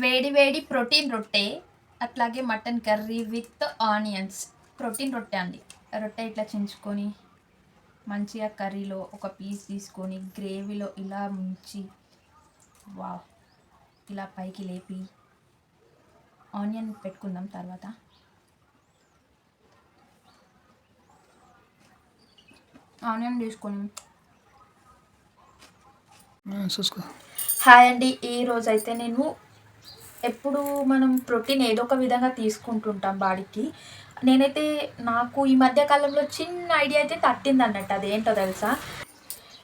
వేడి వేడి ప్రోటీన్ రొట్టె, అట్లాగే mutton curry with onions. Protein రొట్టె అండి. రొట్టె ఇట్లా చించుకొని మంచిగా కర్రీలో ఒక పీస్ తీసుకొని గ్రేవీలో ఇలా ముంచి వావ్ ఇలా పైకి లేపి ఆనియన్ పెట్టుకుందాం. తర్వాత ఆనియన్ తీసుకొని చూసుకో. హాయ్ అండి. ఈరోజు అయితే నేను ఎప్పుడు మనం ప్రోటీన్ ఏదో ఒక విధంగా తీసుకుంటుంటాం బాడీకి. నేనైతే నాకు ఈ మధ్య కాలంలో చిన్న ఐడియా అయితే తట్టింది అన్నట్టు. అదేంటో తెలుసా,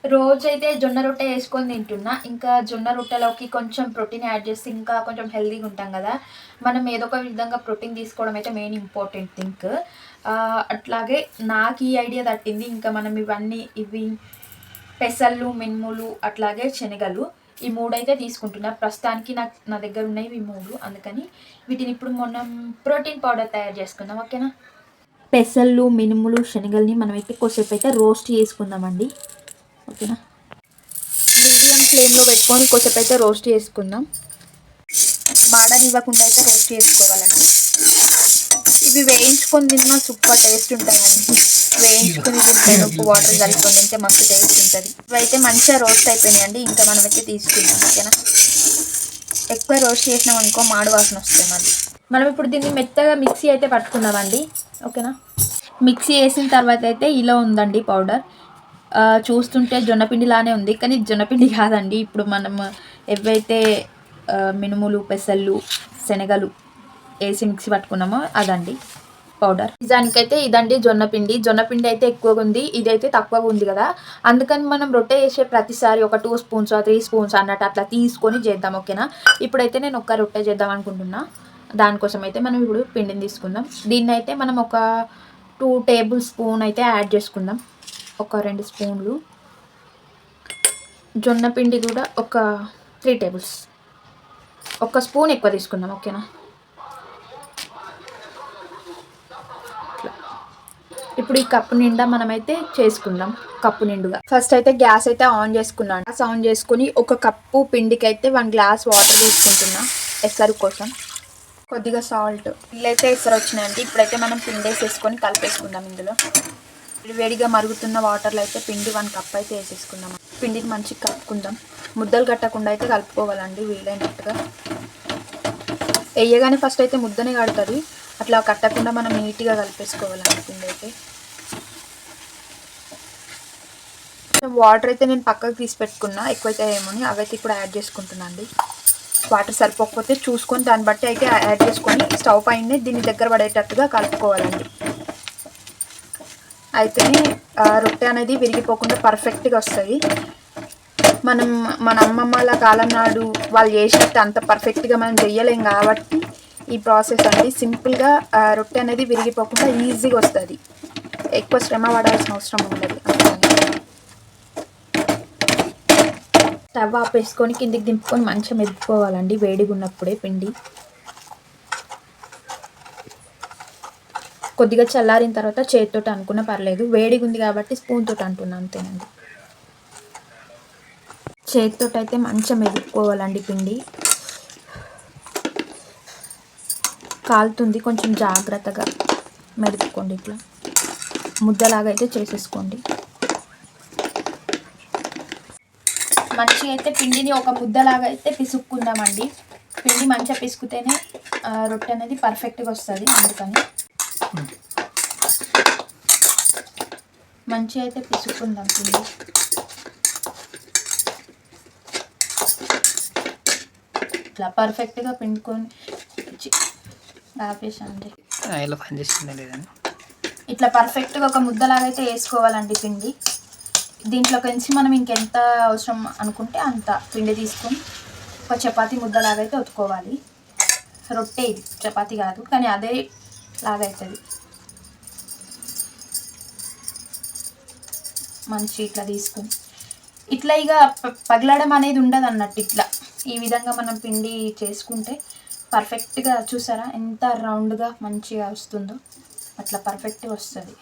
రోజైతే జొన్న రొట్టె వేసుకొని తింటున్నా. ఇంకా జొన్న రొట్టెలోకి కొంచెం ప్రోటీన్ యాడ్ చేస్తే ఇంకా కొంచెం హెల్తీగా ఉంటాం కదా. మనం ఏదో ఒక విధంగా ప్రోటీన్ తీసుకోవడం అయితే మెయిన్ ఇంపార్టెంట్ థింక్. అట్లాగే నాకు ఈ ఐడియా తట్టింది. ఇంకా మనం ఇవి పెసళ్ళు, మినుములు, అట్లాగే శనగలు, ఈ మూడైతే తీసుకుంటున్నా ప్రస్తుతానికి. నా దగ్గర ఉన్నాయి ఇవి మూడు. అందుకని వీటిని ఇప్పుడు మనం ప్రోటీన్ పౌడర్ తయారు చేసుకుందాం. ఓకేనా. పెసళ్ళు, మినుములు, శనగల్ని మనమైతే కొద్దిసేపు అయితే రోస్ట్ చేసుకుందామండి. ఓకేనా. మీడియం ఫ్లేమ్లో పెట్టుకొని కొద్దిసేపు అయితే రోస్ట్ చేసుకుందాం. మాడనివ్వకుండా అయితే రోస్ట్ చేసుకోవాలండి. ఇవి వేయించుకొని తిన్నా సూపర్ టేస్ట్ ఉంటాయండి. వేయించుకొని తింటే ఉప్పు వాటర్ కలుపుకొని తింటే మస్తు టేస్ట్ ఉంటుంది. ఇవైతే మంచిగా రోస్ట్ అయిపోయినాయండి. ఇంకా మనమైతే తీసుకుందాం. ఓకేనా. ఎక్కువ రోస్ట్ చేసినాం అనుకో మాడు వాసన వస్తుంది మళ్ళీ. మనం ఇప్పుడు దీన్ని మెత్తగా మిక్సీ అయితే పట్టుకుందామండి. ఓకేనా. మిక్సీ వేసిన తర్వాత అయితే ఇలా ఉందండి పౌడర్. చూస్తుంటే జొన్నపిండి లానే ఉంది, కానీ జొన్నపిండి కాదండి. ఇప్పుడు మనం ఏవైతే మినుములు, పెసళ్ళు, శనగలు వేసి మిక్సీ పట్టుకున్నామో అదండి పౌడర్. నిజానికైతే ఇదండి జొన్నపిండి. జొన్నపిండి అయితే ఎక్కువగా ఉంది, ఇదైతే తక్కువగా ఉంది కదా. అందుకని మనం రొట్టె చేసే ప్రతిసారి ఒక 2 స్పూన్స్ 3 స్పూన్స్ అన్నట్టు అట్లా తీసుకొని చేద్దాం. ఓకేనా. ఇప్పుడైతే నేను ఒక రొట్టె చేద్దాం అనుకుంటున్నా. దానికోసం అయితే మనం ఇప్పుడు పిండిని తీసుకుందాం. దీన్ని అయితే మనం ఒక 2 టేబుల్ స్పూన్ అయితే యాడ్ చేసుకుందాం. ఒక 2 స్పూన్లు జొన్నపిండి కూడా ఒక 3 టేబుల్స్, ఒక స్పూన్ ఎక్కువ తీసుకుందాం. ఓకేనా. ఇప్పుడు ఈ కప్పు నిండా మనమైతే చేసుకుందాం. కప్పు నిండుగా ఫస్ట్ అయితే గ్యాస్ అయితే ఆన్ చేసుకున్నాను. గ్యాస్ ఆన్ చేసుకుని ఒక కప్పు పిండికి అయితే 1 గ్లాస్ వాటర్ తీసుకుంటున్నా ఎసరు కోసం. కొద్దిగా సాల్ట్. ఇల్లైతే ఎసరు వచ్చినాయండి. ఇప్పుడైతే మనం పిండి వేసేసుకొని కలిపేసుకుందాం. ఇందులో వేడిగా మరుగుతున్న వాటర్లో అయితే పిండి 1 కప్ అయితే వేసేసుకుందాం. పిండిని మంచిగా కలుపుకుందాం. ముద్దలు కట్టకుండా అయితే కలుపుకోవాలండి వీలైనట్టుగా. వేయగానే ఫస్ట్ అయితే ముద్దనే కడుతుంది, అట్లా కట్టకుండా మనం నీట్గా కలిపేసుకోవాలండి పిండి అయితే. వాటర్ అయితే నేను పక్కకు తీసి పెట్టుకున్నా, ఎక్కువైతే ఏమని అవైతే ఇప్పుడు యాడ్ చేసుకుంటున్నా అండి. వాటర్ సరిపోకపోతే చూసుకొని దాన్ని బట్టి అయితే యాడ్ చేసుకొని స్టవ్ పైన దీన్ని దగ్గర పడేటట్టుగా కలుపుకోవాలండి. అయితేనే రొట్టె అనేది విరిగిపోకుండా పర్ఫెక్ట్గా వస్తుంది. మన అమ్మమ్మల కాలం నాడు వాళ్ళు చేసినట్టు అంత పర్ఫెక్ట్గా మనం చెయ్యలేం కాబట్టి ఈ ప్రాసెస్ అనేది సింపుల్గా రొట్టె అనేది విరిగిపోకుండా ఈజీగా వస్తుంది. ఎక్కువ శ్రమ పడాల్సిన అవసరం ఉండదు. స్టవ్ ఆపేసుకొని కిందికి దింపుకొని మంచిగా మెదుపుకోవాలండి వేడిగా ఉన్నప్పుడే పిండి. కొద్దిగా చల్లారిన తర్వాత చేతితోటి అనుకున్నా పర్లేదు, వేడిగా ఉంది కాబట్టి స్పూన్ తోటి అంటున్నా అంతేనండి. చేతితో అయితే మంచిగా మెదుపుకోవాలండి పిండి. కాలుతుంది, కొంచెం జాగ్రత్తగా మెదుపుకోండి. ఇట్లా ముద్దలాగా అయితే చేసేసుకోండి. మంచిగా అయితే పిండిని ఒక ముద్దలాగా అయితే పిసుక్కుందామండి. పిండి మంచిగా పిసుకుతేనే రొట్టె అనేది పర్ఫెక్ట్గా వస్తుంది. అందుకని మంచిగా అయితే పిసుక్కుందాం పిండి. ఇట్లా పర్ఫెక్ట్గా పిండుకొని ఆపేసండి. ఇట్లా పర్ఫెక్ట్గా ఒక ముద్దలాగా అయితే వేసుకోవాలండి పిండి. దీంట్లోకి మనం ఇంకెంత అవసరం అనుకుంటే అంత పిండి తీసుకొని ఒక చపాతీ ముద్దలాగా అయితే ఒత్తుకోవాలి. రొట్టె ఇది చపాతీ కాదు, కానీ అదే లాగా అవుతుంది. మంచి ఇట్లా తీసుకొని ఇట్లా ఇక పగలడం అనేది ఉండదు అన్నట్టు. ఇట్లా ఈ విధంగా మనం పిండి చేసుకుంటే పర్ఫెక్ట్గా, చూసారా ఎంత రౌండ్గా మంచిగా వస్తుందో, అట్లా పర్ఫెక్ట్గా వస్తుంది.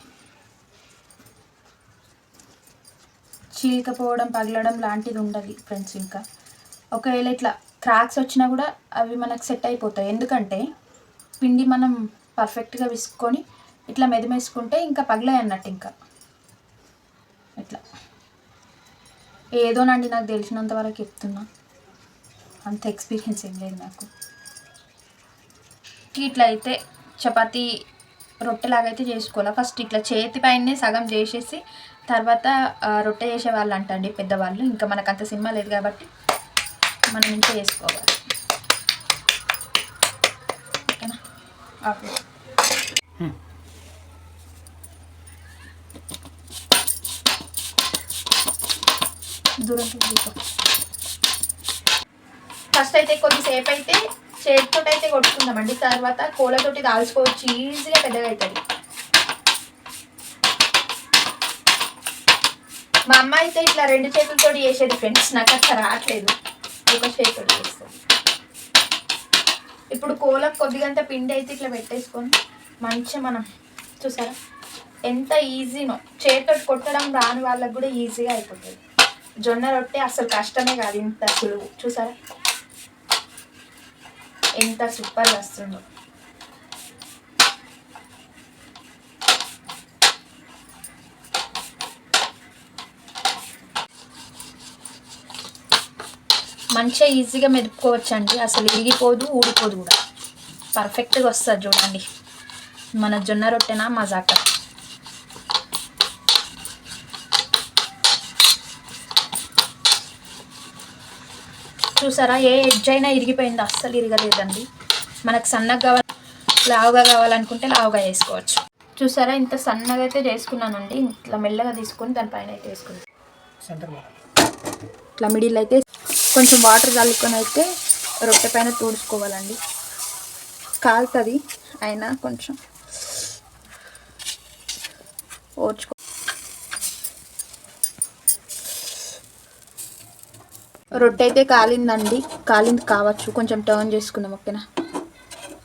చీలికపోవడం, పగలడం లాంటిది ఉండదు ఫ్రెండ్స్. ఇంకా ఒకవేళ ఇట్లా క్రాక్స్ వచ్చినా కూడా అవి మనకు సెట్ అయిపోతాయి. ఎందుకంటే పిండి మనం పర్ఫెక్ట్గా విసుక్కొని ఇట్లా మెదిమేసుకుంటే ఇంకా పగిలాయి అన్నట్టు. ఇంకా ఇట్లా ఏదోనండి, నాకు తెలిసినంత వరకు చెప్తున్నా, అంత ఎక్స్పీరియన్స్ ఏం లేదు నాకు. ఇట్లా అయితే చపాతీ రొట్టెలాగైతే చేసుకోవాలి. ఫస్ట్ ఇట్లా చేతి పైనే సగం చేసేసి తర్వాత రొట్టె చేసేవాళ్ళు అంటండి పెద్దవాళ్ళు. ఇంకా మనకు అంత సినిమా లేదు కాబట్టి మనం ఇంట్లో చేసుకోవాలి. ఓకేనా? ఓకే. దూరం ఫస్ట్ అయితే కొద్దిసేపు అయితే చేతితో అయితే కొట్టుకుందామండి. తర్వాత కోళ్ళతోటి దాల్చుకోవచ్చు, ఈజీగా పెద్దగా అవుతుంది. మా అమ్మ అయితే ఇట్లా 2 చేతులతో చేసేది ఫ్రెండ్స్, నాకు అట్లా రావట్లేదు, ఒక చేతితో చేస్తుంది. ఇప్పుడు కోళ్ళకు కొద్దిగంత పిండి అయితే ఇట్లా పెట్టేసుకొని మంచిగా మనం చూసారా ఎంత ఈజీనో, చేతితో కొట్టడం రాని వాళ్ళకు కూడా ఈజీగా అయిపోతుంది. జొన్న రొట్టె అసలు కష్టమే కాదు, ఇంత సులువు. చూసారా ఎంత సూపర్గా వస్తుందో. మంచిగా ఈజీగా మెదుపుకోవచ్చు అండి, అసలు ఇరిగిపోదు, ఊడిపోదు కూడా, పర్ఫెక్ట్గా వస్తుంది. చూడండి మన జొన్న రొట్టెనా మజాక. చూసారా ఏ ఎడ్జ్ అయినా ఇరిగిపోయింది, అస్సలు ఇరగలేదండి. మనకు సన్నగా కావాలి, లావుగా కావాలనుకుంటే లావుగా వేసుకోవచ్చు. చూసారా ఇంత సన్నగా అయితే చేసుకున్నానండి. ఇట్లా మెల్లగా తీసుకొని దానిపైన అయితే వేసుకుంది. ఇట్లా మిడిల్ అయితే కొంచెం వాటర్ చల్లుకొని అయితే రొట్టె పైన తూడుచుకోవాలండి. కాలుతుంది అయినా కొంచెం ఓర్చుకో. రొట్టె అయితే కాలిందండి, కాలింది కావచ్చు, కొంచెం టర్న్ చేసుకుందాం. ఓకేనా?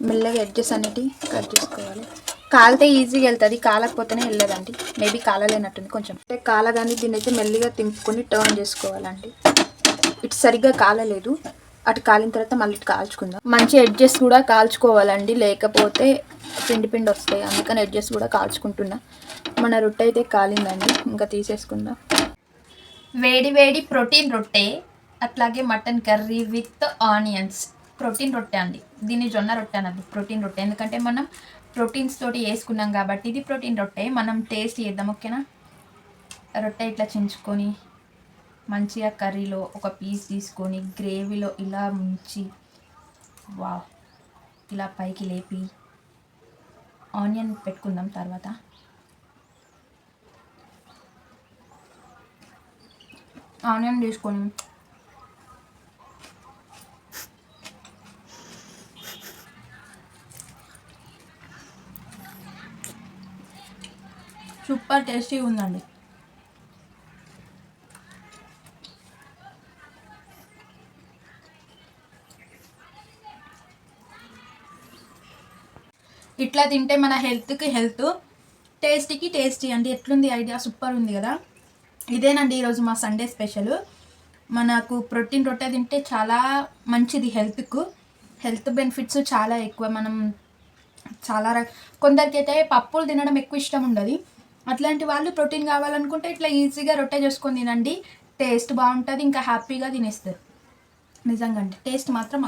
మెల్లగా ఎడ్జెస్ అనేటివి కట్ చేసుకోవాలి. కాలితే ఈజీగా వెళ్తుంది, కాలకపోతేనే వెళ్ళదండి. మేబీ కాలలేనట్టుంది కొంచెం. అంటే కాలగానే దీన్ని అయితే మెల్లిగా తింపుకొని టర్న్ చేసుకోవాలండి. ఇటు సరిగ్గా కాలలేదు, అటు కాలిన తర్వాత మళ్ళీ ఇటు కాల్చుకుందాం. మంచి ఎడ్జెస్ కూడా కాల్చుకోవాలండి, లేకపోతే పిండి పిండి వస్తాయి. అందుకని ఎడ్జెస్ కూడా కాల్చుకుంటున్నా. మన రొట్టె అయితే కాలిందండి, ఇంకా తీసేసుకుందాం. వేడి వేడి ప్రోటీన్ రొట్టె, అట్లాగే mutton curry with onions. Protein రొట్టె అండి, దీన్ని జొన్న రొట్టె అన్నది ప్రోటీన్ రొట్టె. ఎందుకంటే మనం ప్రోటీన్స్ తోటి వేసుకున్నాం కాబట్టి ఇది ప్రోటీన్ రొట్టె. మనం టేస్ట్ చేద్దాం. ఓకేనా? రొట్టె ఇట్లా చించుకొని మంచిగా కర్రీలో ఒక పీస్ తీసుకొని గ్రేవీలో ఇలా ముంచి, వా, ఇలా పైకి లేపి ఆనియన్ పెట్టుకుందాం. తర్వాత ఆనియన్ తీసుకొని సూపర్ టేస్టీగా ఉందండి. ఇట్లా తింటే మన హెల్త్కి హెల్త్, టేస్టీకి టేస్టీ అండి. ఎట్లుంది ఐడియా? సూపర్ ఉంది కదా? ఇదేనండి ఈరోజు మా సండే స్పెషల్. మనకు ప్రోటీన్ రొట్టె తింటే చాలా మంచిది హెల్త్కు. హెల్త్ బెనిఫిట్స్ చాలా ఎక్కువ. మనం చాలా కొందరికైతే పప్పులు తినడం ఎక్కువ ఇష్టం ఉండదు. అట్లాంటి వాళ్ళు ప్రోటీన్ కావాలనుకుంటే ఇట్లా ఈజీగా రొట్టె చేసుకొని తినండి. టేస్ట్ బాగుంటుంది, ఇంకా హ్యాపీగా తినేస్తారు. నిజంగా అండి, టేస్ట్ మాత్రం